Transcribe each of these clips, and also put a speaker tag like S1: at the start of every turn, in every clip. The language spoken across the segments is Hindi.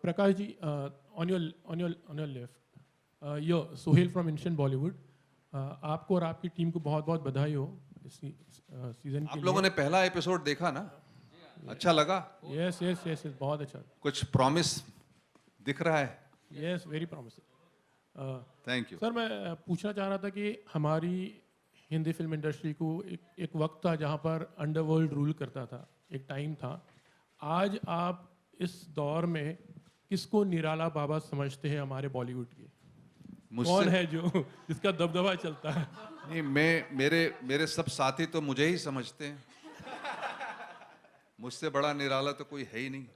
S1: Prakash ji, on your left, yo Sohail from Instant Bollywood. आपको और आपकी टीम को बहुत बहुत बधाई हो इस सीजन के लिए।
S2: आप लोगों ने पहला एपिसोड देखा ना? अच्छा लगा?
S1: यस यस यस, बहुत अच्छा।
S2: कुछ प्रॉमिस दिख रहा है?
S1: Yes, very promising.
S2: Thank you
S1: sir, मैं पूछना चाह रहा था कि हमारी हिंदी फिल्म इंडस्ट्री को एक वक्त था जहाँ पर अंडरवर्ल्ड रूल करता था, एक टाइम था। आज आप इस दौर में किसको निराला बाबा समझते हैं हमारे बॉलीवुड के? कौन है जो जिसका दबदबा चलता है?
S2: नहीं, मेरे सब साथी तो मुझे ही समझते हैं। मुझसे बड़ा निराला तो कोई है ही नहीं।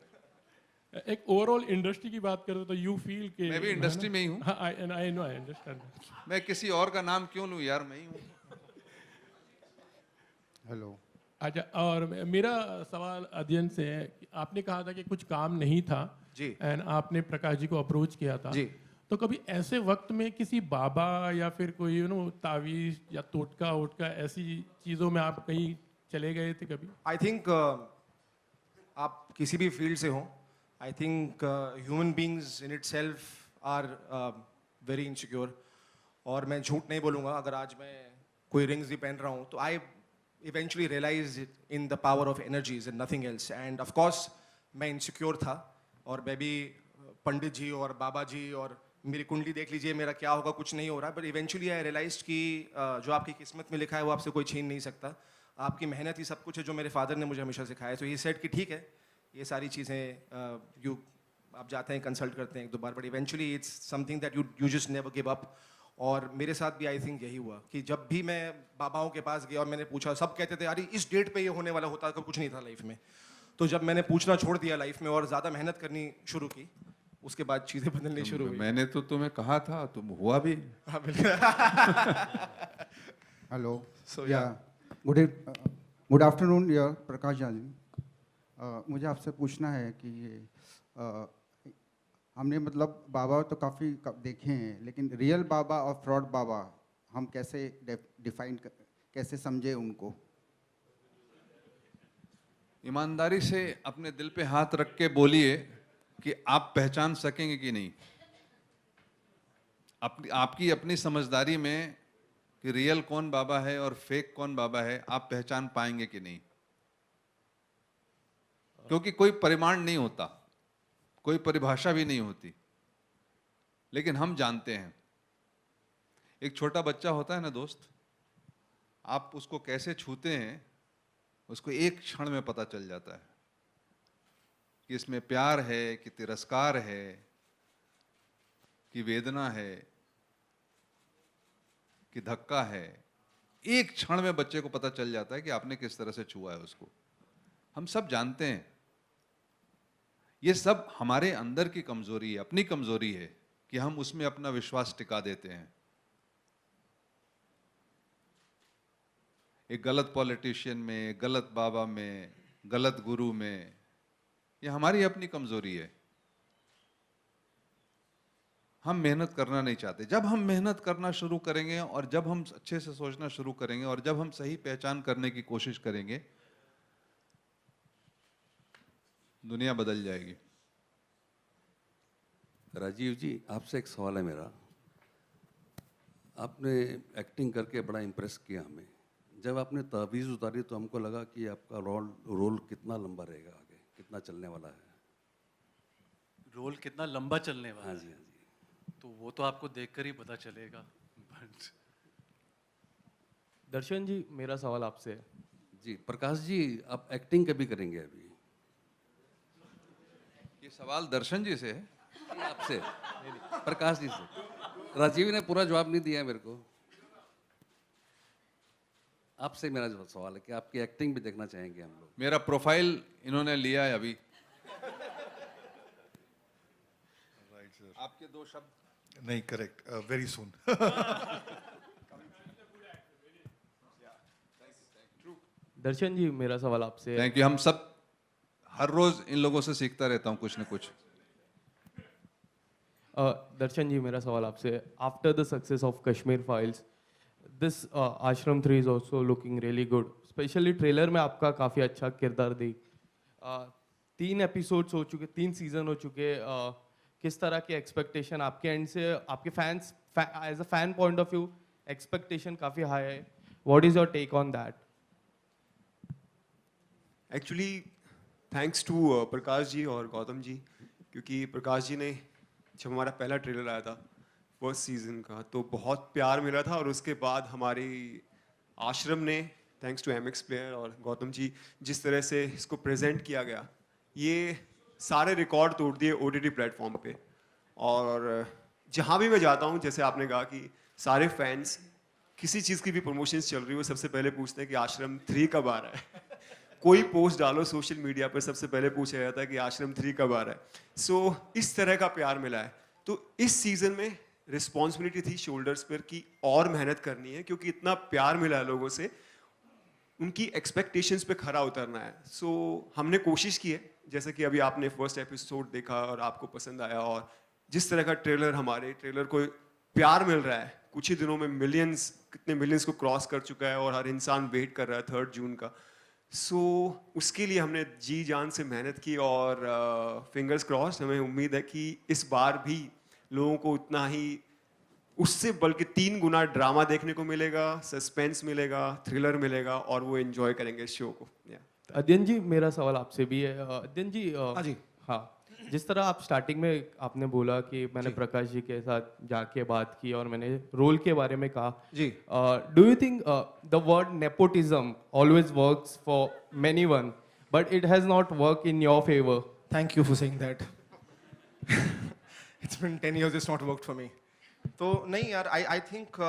S1: एक ओवरऑल इंडस्ट्री की बात करें तो यू फील के
S2: मैं भी इंडस्ट्री में ही हूँ।
S1: I know, I understand.
S2: मैं किसी और का नाम क्यों लूँ यार, मैं ही हूँ।
S3: हेलो।
S1: अच्छा, और मेरा सवाल अध्ययन से है कि आपने कहा था कि कुछ काम नहीं था
S3: जी।
S1: एंड आपने प्रकाश जी को अप्रोच किया था
S3: जी।
S1: तो कभी ऐसे वक्त में किसी बाबा या फिर कोई तावीज या टोटका वोटका ऐसी चीज़ों में आप कहीं चले गए थे कभी?
S3: आई थिंक आप किसी भी फील्ड से हो, I think human beings in itself are very insecure. और मैं झूठ नहीं बोलूँगा, अगर आज मैं कोई रिंग्स भी पहन रहा हूँ तो I eventually realize in the power of energies and nothing else. And of course मैं इनसिक्योर था, और मैं भी पंडित जी और बाबा जी और मेरी कुंडली देख लीजिए, मेरा क्या होगा, कुछ नहीं हो रहा। बट इवेंचुअली आई रियलाइज कि जो आपकी किस्मत में लिखा है वो आपसे कोई छीन नहीं सकता। आपकी मेहनत ही सब कुछ है, जो मेरे फादर ने मुझे हमेशा सिखाया। तो ये सेट कि ठीक है, ये सारी चीज़ें आप जाते हैं, कंसल्ट करते हैं एक दो बार, but eventually it's something that you just never give up. और मेरे साथ भी आई थिंक यही हुआ कि जब भी मैं बाबाओं के पास गया और मैंने पूछा, सब कहते थे अरे इस डेट पे ये होने वाला होता, कुछ नहीं था लाइफ में। तो जब मैंने पूछना छोड़ दिया लाइफ में और ज़्यादा मेहनत करनी शुरू की, उसके बाद चीज़ें बदलनी शुरू हुई।
S2: मैंने तो तुम्हें कहा था, तुम हुआ भी।
S3: हाँ, बिल्कुल।
S4: हेलो।
S3: So,
S4: गुड आफ्टरनून या प्रकाश जी। मुझे आपसे पूछना है कि हमने मतलब बाबा तो काफ़ी देखे हैं, लेकिन रियल बाबा और फ्रॉड बाबा हम कैसे डिफाइन कैसे समझे उनको?
S2: ईमानदारी से अपने दिल पे हाथ रख के बोलिए कि आप पहचान सकेंगे कि नहीं। आपकी अपनी समझदारी में कि रियल कौन बाबा है और फेक कौन बाबा है, आप पहचान पाएंगे कि नहीं। क्योंकि कोई परिमाण नहीं होता, कोई परिभाषा भी नहीं होती, लेकिन हम जानते हैं। एक छोटा बच्चा होता है ना दोस्त, आप उसको कैसे छूते हैं उसको एक क्षण में पता चल जाता है कि इसमें प्यार है कि तिरस्कार है कि वेदना है कि धक्का है। एक क्षण में बच्चे को पता चल जाता है कि आपने किस तरह से छुआ है उसको। हम सब जानते हैं। ये सब हमारे अंदर की कमजोरी है, अपनी कमजोरी है कि हम उसमें अपना विश्वास टिका देते हैं। एक गलत पॉलिटिशियन में, गलत बाबा में, गलत गुरु में, ये हमारी अपनी कमजोरी है। हम मेहनत करना नहीं चाहते। जब हम मेहनत करना शुरू करेंगे और जब हम अच्छे से सोचना शुरू करेंगे और जब हम सही पहचान करने की कोशिश करेंगे, दुनिया बदल जाएगी।
S5: राजीव जी, आपसे एक सवाल है मेरा। आपने एक्टिंग करके बड़ा इम्प्रेस किया हमें। जब आपने तावीज़ उतारी तो हमको लगा कि आपका रोल कितना लंबा रहेगा, आगे कितना चलने वाला है।
S6: रोल कितना लंबा चलने वाला
S5: हाँ
S6: है?
S5: जी, हाँ जी।
S6: तो वो तो आपको देखकर ही पता चलेगा।
S7: दर्शन जी, मेरा सवाल आपसे है।
S5: जी प्रकाश जी, आप एक्टिंग कभी करेंगे अभी?
S2: ये सवाल दर्शन जी से है?
S5: आपसे प्रकाश जी से। राजीव ने पूरा जवाब नहीं दिया मेरे को। आपसे मेरा जो सवाल है कि आपकी एक्टिंग भी देखना चाहेंगे हम लोग।
S2: मेरा प्रोफाइल इन्होंने लिया है अभी। आपके दो शब्द
S8: नहीं, करेक्ट, वेरी सून।
S7: दर्शन जी, मेरा सवाल आपसे है।
S2: Thank you. हम सब हर रोज इन लोगों से सीखता रहता हूँ कुछ न कुछ।
S7: दर्शन जी, मेरा सवाल आपसे है। After the success of Kashmir files, this आश्रम 3 is also looking really good. Specially trailer में आपका काफ़ी अच्छा किरदार दी। 3 एपिसोड्स हो चुके, 3 सीजन हो चुके, किस तरह की एक्सपेक्टेशन आपके एंड से, आपके fans as a fan point of view expectation काफ़ी हाई है, what is your take on that?
S8: Actually thanks to Prakash ji और गौतम जी, क्योंकि प्रकाश जी ने जब हमारा पहला ट्रेलर आया था फर्स्ट सीजन का तो बहुत प्यार मिला था, और उसके बाद हमारी आश्रम ने थैंक्स टू एमएक्स प्लेयर और गौतम जी जिस तरह से इसको प्रेजेंट किया गया, ये सारे रिकॉर्ड तोड़ दिए ओटीटी प्लेटफॉर्म पे। और जहाँ भी मैं जाता हूँ, जैसे आपने कहा कि सारे फैंस किसी चीज़ की भी प्रमोशंस चल रही हो सबसे पहले पूछते हैं कि आश्रम 3 कब आ रहा है। कोई पोस्ट डालो सोशल मीडिया पर सबसे पहले पूछा जाता है कि आश्रम 3 कब आ रहा है। सो इस तरह का प्यार मिला है, तो इस सीजन में रिस्पॉन्सिबिलिटी थी शोल्डर्स पर कि और मेहनत करनी है, क्योंकि इतना प्यार मिला है लोगों से, उनकी एक्सपेक्टेशंस पे खरा उतरना है। सो हमने कोशिश की है, जैसे कि अभी आपने फर्स्ट एपिसोड देखा और आपको पसंद आया, और जिस तरह का ट्रेलर, हमारे ट्रेलर को प्यार मिल रहा है, कुछ ही दिनों में मिलियंस, कितने मिलियंस को क्रॉस कर चुका है और हर इंसान वेट कर रहा है 3 जून का। सो उसके लिए हमने जी जान से मेहनत की, और फिंगर्स क्रॉस, हमें उम्मीद है कि इस बार भी लोगों को उतना ही, उससे बल्कि 3 गुना ड्रामा देखने को मिलेगा, सस्पेंस मिलेगा, थ्रिलर मिलेगा, और वो एंजॉय करेंगे इस शो को।
S7: अध्ययन जी, मेरा सवाल आपसे भी है। अध्ययन जी,
S3: हाँ जी।
S7: हाँ, जिस तरह आप स्टार्टिंग में आपने बोला कि मैंने प्रकाश जी के साथ जाके बात की और मैंने रोल के बारे में कहा
S3: जी।
S7: Do you think the word nepotism always works for many one but it has not work in your favour?
S3: Thank you for saying that. It's been 10 years, it's not worked for me. तो नहीं यार, I think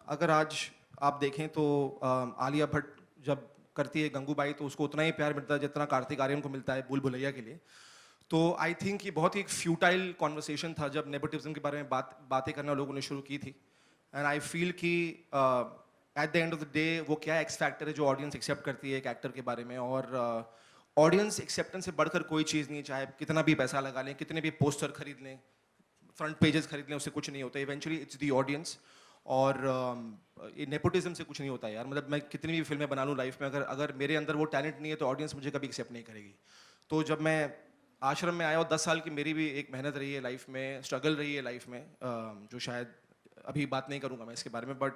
S3: अगर आज आप देखें तो आलिया भट्ट जब करती है गंगूबाई तो उसको उतना ही प्यार मिलता है जितना कार्तिक आर्यन को मिलता है भूल भुलैया के लिए। तो आई थिंक ये बहुत ही एक फ्यूटाइल कॉन्वर्सेशन था जब नेपोटिज्म के बारे में बातें करना लोगों ने शुरू की थी। एंड आई फील कि at the end of the day वो क्या एक्स फैक्टर है जो ऑडियंस एक्सेप्ट करती है एक एक्टर के बारे में, और ऑडियंस एक्सेप्टेंस से बढ़कर कोई चीज़ नहीं है, चाहे कितना भी पैसा लगा लें, कितने भी पोस्टर खरीद लें, फ्रंट पेजेस खरीद लें, उससे कुछ नहीं होता। इवेंचुअली इट्स दी ऑडियंस, और ये नेपोटिज्म से कुछ नहीं होता यार। मतलब मैं कितनी भी फिल्में बना लूँ लाइफ में, अगर मेरे अंदर वो टैलेंट नहीं है तो ऑडियंस मुझे कभी एक्सेप्ट नहीं करेगी। तो जब मैं आश्रम में आया और 10 साल की मेरी भी एक मेहनत रही है लाइफ में, स्ट्रगल रही है लाइफ में, जो शायद अभी बात नहीं करूँगा मैं इसके बारे में, but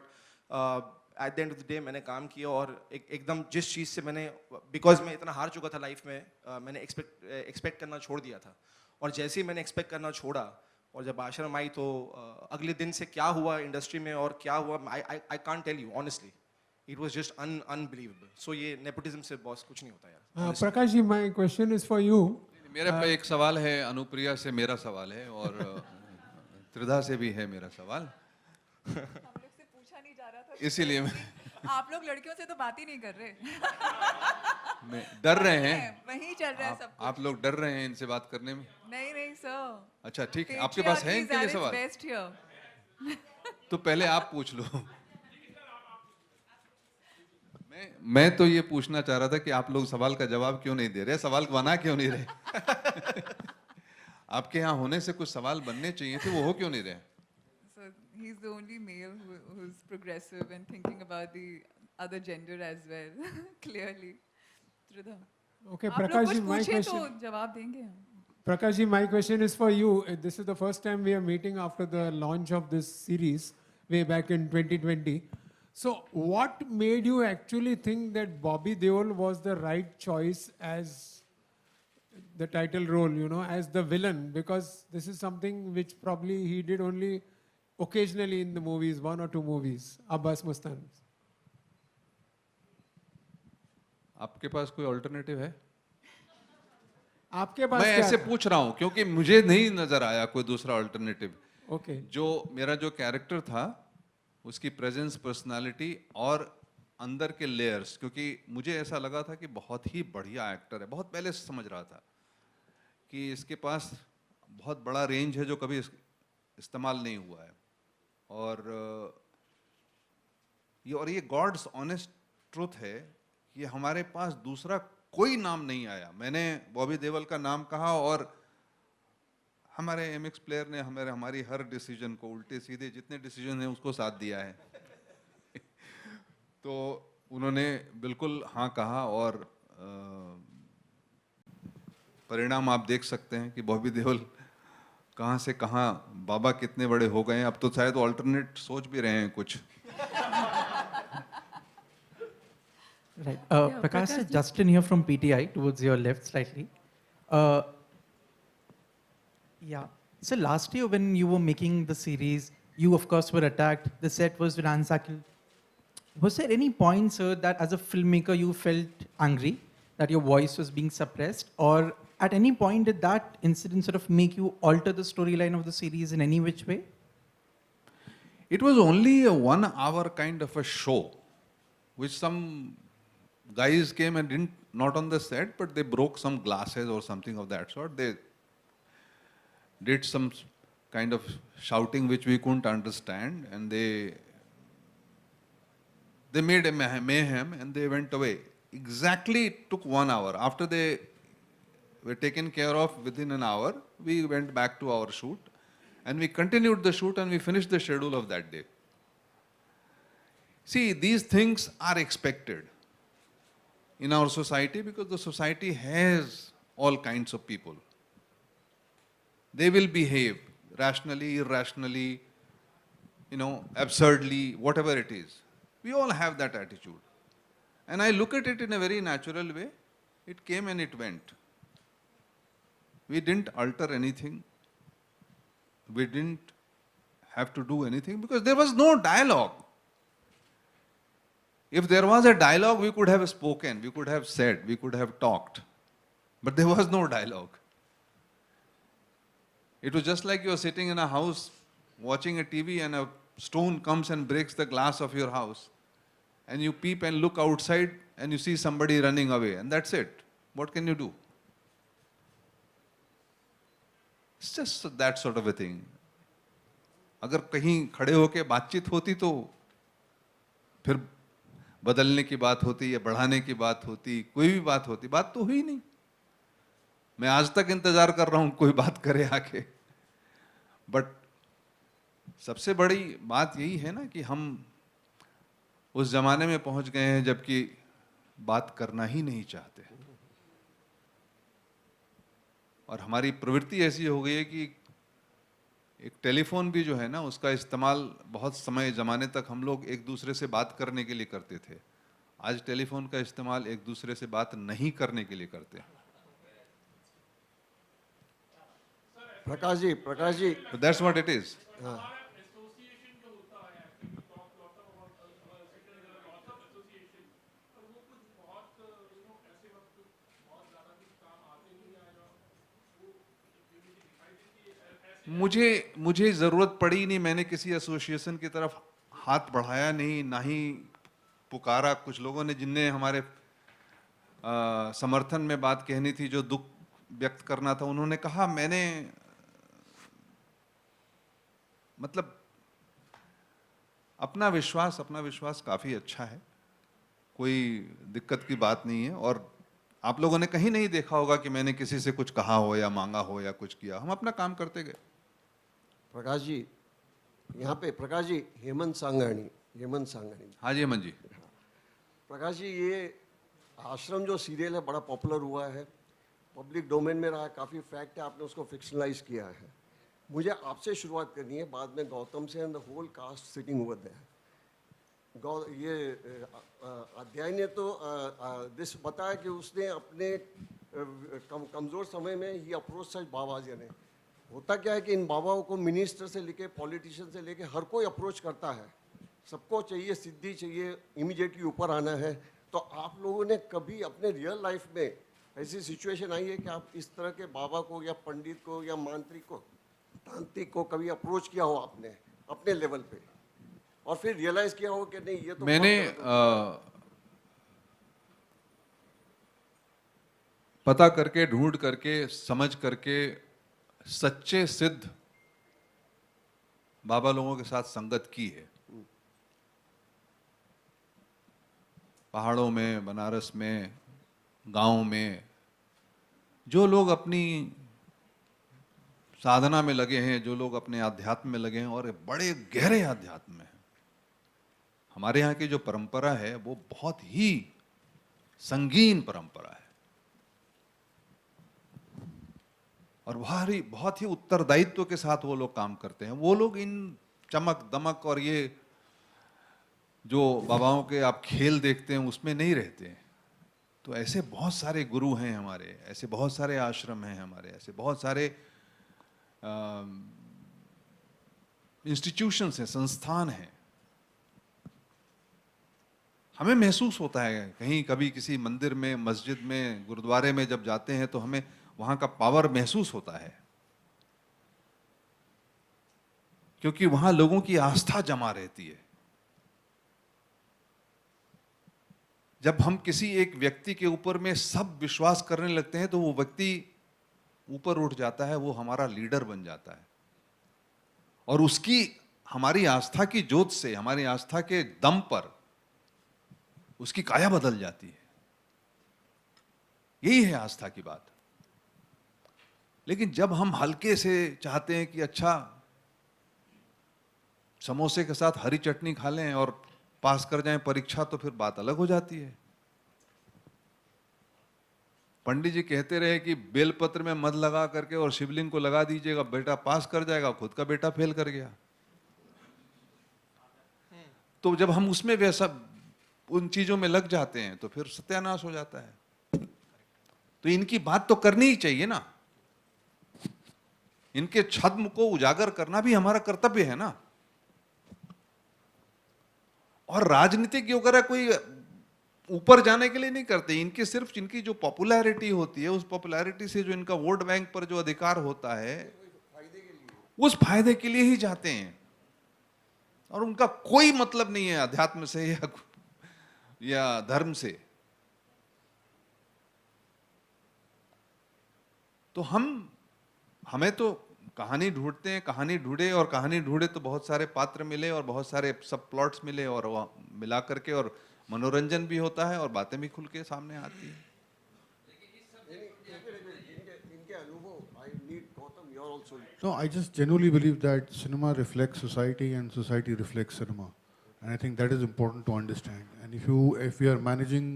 S3: at the end of the day मैंने काम किया, और एकदम जिस चीज़ से मैंने, बिकॉज मैं इतना हार चुका था लाइफ में, मैंने एक्सपेक्ट करना छोड़ दिया था। और जैसे ही मैंने एक्सपेक्ट करना छोड़ा और जब आश्रम आई तो अगले दिन से क्या हुआ इंडस्ट्री में और क्या हुआ, I can't tell you honestly, it was just unbelievable. So ये नेपोटिज्म से बॉस कुछ नहीं होता यार।
S9: Prakash ji, my question is for you.
S2: मेरे पे एक सवाल है, अनुप्रिया से मेरा सवाल है, और त्रिधा से भी है मेरा सवाल,
S10: हम लोग से पूछा नहीं जा रहा था,
S2: इसीलिए मैं
S10: आप लोग लड़कियों से तो बात ही नहीं कर रहे।
S2: डर रहे हैं।
S10: वही चल रहा है सब कुछ।
S2: आप लोग डर रहे हैं इनसे बात करने में?
S10: नहीं सर।
S2: अच्छा ठीक है, आपके पास है इनके लिए सवाल?
S10: Best here.
S2: तो पहले आप पूछ लो। मैं तो ये पूछना चाह रहा था कि आप लोग सवाल का जवाब क्यों नहीं दे रहे, सवाल बना क्यों नहीं रहे? आपके यहाँ होने से कुछ सवाल बनने चाहिए थे, वो हो क्यों नहीं रहे?
S10: So he's the only male who's progressive and thinking about the other gender as well. Clearly. Tridha.
S9: Okay,
S10: आप लोग
S9: Prakash
S10: कुछ
S9: ji, my
S10: पूछे तो
S9: question.
S10: जवाब देंगे हम।
S9: Prakash ji, my question is for you. This is the first time we are meeting after the launch of this series way back in 2020. So, what made you actually think that Bobby Deol was the right choice as the title role, you know, as the villain? Because this is something which probably he did only occasionally in the movies, 1 or 2 movies. Abbas Mustan.
S2: आपके पास कोई ऑल्टरनेटिव है?
S9: आपके पास
S2: मैं
S9: क्या
S2: ऐसे
S9: था?
S2: पूछ रहा हूं क्योंकि मुझे नहीं नजर आया कोई दूसरा ऑल्टरनेटिव।
S9: Okay.
S2: जो मेरा जो कैरेक्टर था उसकी प्रेजेंस, पर्सनालिटी और अंदर के लेयर्स, क्योंकि मुझे ऐसा लगा था कि बहुत ही बढ़िया एक्टर है, बहुत पहले से समझ रहा था कि इसके पास बहुत बड़ा रेंज है जो कभी इस्तेमाल नहीं हुआ है, और ये गॉड्स ऑनेस्ट ट्रुथ है कि हमारे पास दूसरा कोई नाम नहीं आया। मैंने बॉबी देओल का नाम कहा और हमारे एमएक्स प्लेयर ने हमारी हर डिसीजन को, उल्टे सीधे जितने डिसीजन हैं उसको साथ दिया है। तो उन्होंने बिल्कुल हाँ कहा, और परिणाम आप देख सकते हैं कि बॉबी देओल कहाँ से कहाँ, बाबा कितने बड़े हो गए हैं। अब तो शायद ऑल्टरनेट सोच भी रहे हैं कुछ।
S11: Right. Prakash, Justin here from PTI, towards your left slightly. Yeah. So last year when you were making the series, you of course were attacked. The set was ransacked. Was there any point, sir, that as a filmmaker you felt angry that your voice was being suppressed, or at any point did that incident sort of make you alter the storyline of the series in any which way?
S2: It was only a 1 hour kind of a show, which some guys came and didn't, not on the set, but they broke some glasses or something of that sort. They did some kind of shouting which we couldn't understand, and they made a mayhem and they went away. Exactly, it took 1 hour. After they were taken care of, within an hour, we went back to our shoot and we continued the shoot and we finished the schedule of that day. See, these things are expected in our society because the society has all kinds of people. They will behave rationally, irrationally, absurdly, whatever it is. We all have that attitude. And I look at it in a very natural way. It came and it went. We didn't alter anything. We didn't have to do anything because there was no dialogue. If there was a dialogue, we could have spoken, we could have said, we could have talked. But there was no dialogue. It was just like you're sitting in a house watching a TV and a stone comes and breaks the glass of your house. And you peep and look outside and you see somebody running away, and that's it. What can you do? It's just that sort of a thing. अगर कहीं खड़े होके बातचीत होती तो फिर बदलने की बात होती या बढ़ाने की बात होती, कोई भी बात होती, बात तो हुई नहीं. मैं आज तक इंतजार कर रहा हूं कोई बात करे आके. बट सबसे बड़ी बात यही है ना कि हम उस जमाने में पहुंच गए हैं जबकि बात करना ही नहीं चाहते, और हमारी प्रवृत्ति ऐसी हो गई है कि एक टेलीफोन भी जो है ना, उसका इस्तेमाल बहुत समय जमाने तक हम लोग एक दूसरे से बात करने के लिए करते थे. आज टेलीफोन का इस्तेमाल एक दूसरे से बात नहीं करने के लिए करते हैं.
S12: Prakash ji
S2: that's what it is. मुझे जरूरत पड़ी नहीं, मैंने किसी एसोसिएशन की तरफ हाथ बढ़ाया नहीं, ना ही पुकारा. कुछ लोगों ने जिनने हमारे समर्थन में बात कहनी थी, जो दुख व्यक्त करना था, उन्होंने कहा. मैंने मतलब अपना विश्वास काफी अच्छा है, कोई दिक्कत की बात नहीं है. और आप लोगों ने कहीं नहीं देखा होगा कि मैंने किसी से कुछ कहा हो या मांगा हो या कुछ किया. हम अपना काम करते गए.
S12: प्रकाश जी, यहाँ पे प्रकाश जी, हेमंत सांगानी.
S2: हाँ जी हेमंत जी.
S12: प्रकाश जी, ये आश्रम जो सीरियल है बड़ा पॉपुलर हुआ है, पब्लिक डोमेन में रहा है, काफ़ी फैक्ट है, आपने उसको फिक्शनलाइज किया है. मुझे आपसे शुरुआत करनी है, बाद में गौतम से and the whole cast sitting over there. ये अध्याय ने तो दिस बताया कि उसने अपने कमज़ोर समय में ही अप्रोच सच बाबा जी ने. होता क्या है कि इन बाबाओं को मिनिस्टर से लेके पॉलिटिशियन से लेके हर कोई अप्रोच करता है. सबको चाहिए सिद्धि, चाहिए इमीडिएटली ऊपर आना है. तो आप लोगों ने कभी अपने रियल लाइफ में ऐसी सिचुएशन आई है कि आप इस तरह के बाबा को या पंडित को या मांत्रिक को, तांत्रिक को कभी अप्रोच किया हो आपने अपने लेवल पे, और फिर रियलाइज किया हो कि नहीं ये तो
S2: मैंने पता करके, ढूंढ करके, समझ करके सच्चे सिद्ध बाबा लोगों के साथ संगत की है. पहाड़ों में, बनारस में, गांव में, जो लोग अपनी साधना में लगे हैं, जो लोग अपने आध्यात्म में लगे हैं, और बड़े गहरे आध्यात्म में हैं. हमारे यहाँ की जो परंपरा है वो बहुत ही संगीन परंपरा है. और बहुत ही उत्तरदायित्व के साथ वो लोग काम करते हैं। वो लोग इन चमक दमक और ये जो बाबाओं के आप खेल देखते हैं उसमें नहीं रहते हैं। तो ऐसे बहुत सारे गुरु हैं हमारे, ऐसे बहुत सारे आश्रम हैं हमारे, ऐसे बहुत सारे इंस्टीट्यूशंस हैं, संस्थान हैं। हमें महसूस होता है कहीं कभी किसी मंदिर में, मस्जिद में, गुरुद्वारे में जब जाते हैं तो हमें वहां का पावर महसूस होता है, क्योंकि वहां लोगों की आस्था जमा रहती है। जब हम किसी एक व्यक्ति के ऊपर में सब विश्वास करने लगते हैं तो वो व्यक्ति ऊपर उठ जाता है, वो हमारा लीडर बन जाता है, और उसकी हमारी आस्था की जोत से, हमारी आस्था के दम पर उसकी काया बदल जाती है। यही है आस्था की बात। लेकिन जब हम हल्के से चाहते हैं कि अच्छा समोसे के साथ हरी चटनी खा लें और पास कर जाएं परीक्षा, तो फिर बात अलग हो जाती है। पंडित जी कहते रहे कि बेलपत्र में मध लगा करके और शिवलिंग को लगा दीजिएगा, बेटा पास कर जाएगा, खुद का बेटा फेल कर गया। तो जब हम उसमें वैसा उन चीजों में लग जाते हैं तो फिर सत्यानाश हो जाता है। तो इनकी बात तो करनी ही चाहिए ना, इनके छद्म को उजागर करना भी हमारा कर्तव्य है ना। और राजनीतिक वगैरह कोई ऊपर जाने के लिए नहीं करते, इनके सिर्फ इनकी जो पॉपुलैरिटी होती है, उस पॉपुलैरिटी से जो इनका वोट बैंक पर जो अधिकार होता है, उस फायदे के लिए ही जाते हैं। और उनका कोई मतलब नहीं है अध्यात्म से या धर्म से। तो हमें तो कहानी ढूंढते हैं, कहानी ढूंढे और कहानी ढूंढे तो बहुत सारे पात्र मिले और बहुत सारे सब प्लॉट्स मिले, और वह मिला करके और मनोरंजन भी होता है और बातें भी खुल के सामने आती है।
S13: No, I just genuinely believe that cinema reflects society and society reflects cinema. And I think that is important to understand. And if we are managing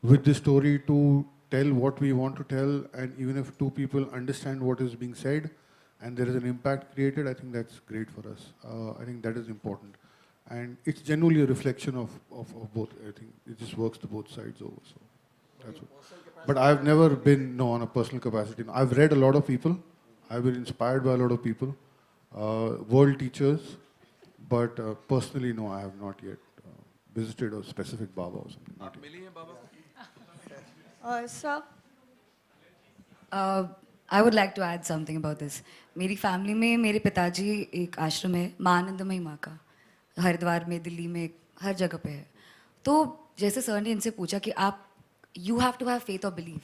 S13: with the story to tell what we want to tell, and even if two people understand what is being said and there is an impact created, I think that's great for us. I think that is important. And it's genuinely a reflection of both. I think it just works to both sides over. So that's what. But I've never been, no, on a personal capacity. I've read a lot of people. I've been inspired by a lot of people, world teachers, but personally, no, I have not yet visited a specific Baba or something. Not yet.
S14: Sir, I would like to add something about this. मेरी फैमिली में मेरे पिताजी एक आश्रम है माँ आनंदमयी माँ का, हरिद्वार में, दिल्ली में, हर जगह पे है। तो जैसे सर ने इनसे पूछा कि आप you have to have faith और बिलीव,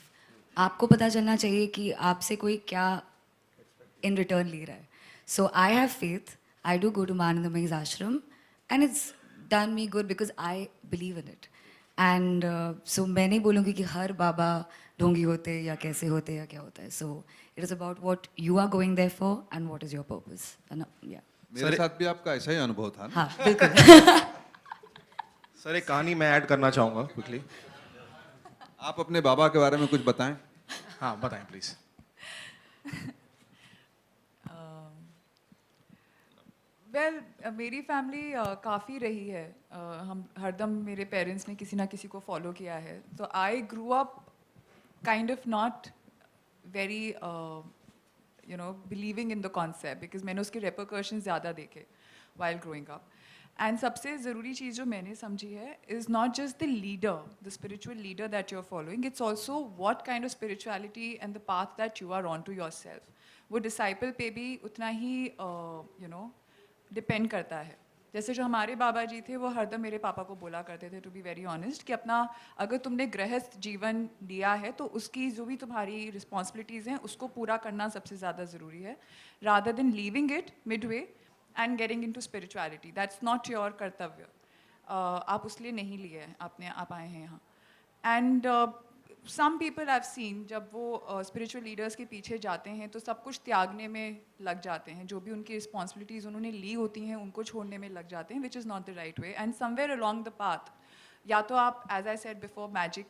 S14: आपको पता चलना चाहिए कि आपसे कोई क्या इन रिटर्न ले रहा है। So I have faith, I do go to माँ आनंदमयी's ashram and it's done me good because I believe in it. And so मैं नहीं बोलूँगी कि हर बाबा ढोंगी होते हैं या कैसे होते हैं या क्या होता है। So it is about what you are going there for and what is your purpose.
S2: मेरे साथ भी आपका ऐसा ही अनुभव था ना?
S14: हाँ बिल्कुल।
S3: सर एक कहानी मैं ऐड करना चाहूँगा क्विकली।
S2: आप अपने बाबा के बारे में कुछ बताएं।
S3: हाँ बताएं प्लीज़।
S10: वेल मेरी फैमिली काफ़ी रही है, हम हरदम मेरे पेरेंट्स ने किसी ना किसी को फॉलो किया है। तो I grew up kind of not very you know believing in the concept, because मैंने उसके रेपरकर्शन ज़्यादा देखे वाइल ग्रोइंग अप। एंड सबसे ज़रूरी चीज़ जो मैंने समझी है is not just the leader, the spiritual leader that you are following, it's also what kind of spirituality and the path that you are on to yourself. वो डिसाइपल पे भी उतना ही यू नो डिपेंड करता है। जैसे जो हमारे बाबा जी थे वो हरदम मेरे पापा को बोला करते थे, टू बी वेरी ऑनेस्ट, कि अपना अगर तुमने गृहस्थ जीवन लिया है तो उसकी जो भी तुम्हारी रिस्पॉन्सिबिलिटीज़ हैं उसको पूरा करना सबसे ज़्यादा ज़रूरी है, rather than leaving it mid way and getting into spirituality. That's not your कर्तव्य, आप उसलिए नहीं लिए हैं, आप आए हैं यहाँ। And some people have seen, जब वो स्पिरिचुअल लीडर्स के पीछे जाते हैं तो सब कुछ त्यागने में लग जाते हैं, जो भी उनकी रिस्पॉन्सिबिलिटीज़ उन्होंने ली होती हैं उनको छोड़ने में लग जाते हैं, which is not the right way. And somewhere along the path या तो आप, as I said before, magic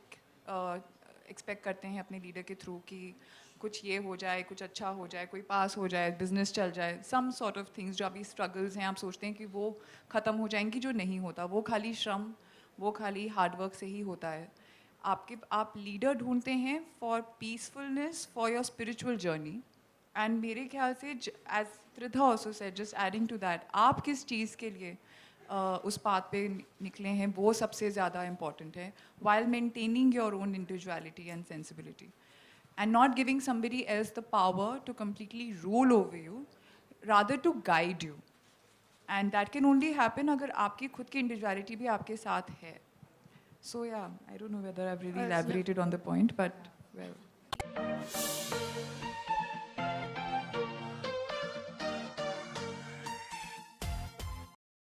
S10: expect करते हैं अपने लीडर के थ्रू कि कुछ ये हो जाए, कुछ अच्छा हो जाए, कोई पास हो जाए, बिजनेस चल जाए, सम सॉर्ट ऑफ थिंग्स जो अभी स्ट्रगल्स हैं, आप सोचते हैं कि वो ख़त्म हो जाएंगी, जो नहीं होता। वो खाली श्रम, वो खाली हार्डवर्क से ही होता है। आप लीडर ढूंढते हैं for peacefulness, for your spiritual journey. And मेरे ख्याल से as Tridha also said, just adding to that, आप किस चीज़ के लिए उस पाथ पे निकले हैं, वो सबसे ज़्यादा इम्पॉर्टेंट है, while maintaining your own individuality and sensibility, and not giving somebody else the power to completely rule over you, rather to guide you. And that can only happen अगर आपकी खुद की individuality भी आपके साथ है. So yeah, I don't know whether I've really elaborated on the point, but well.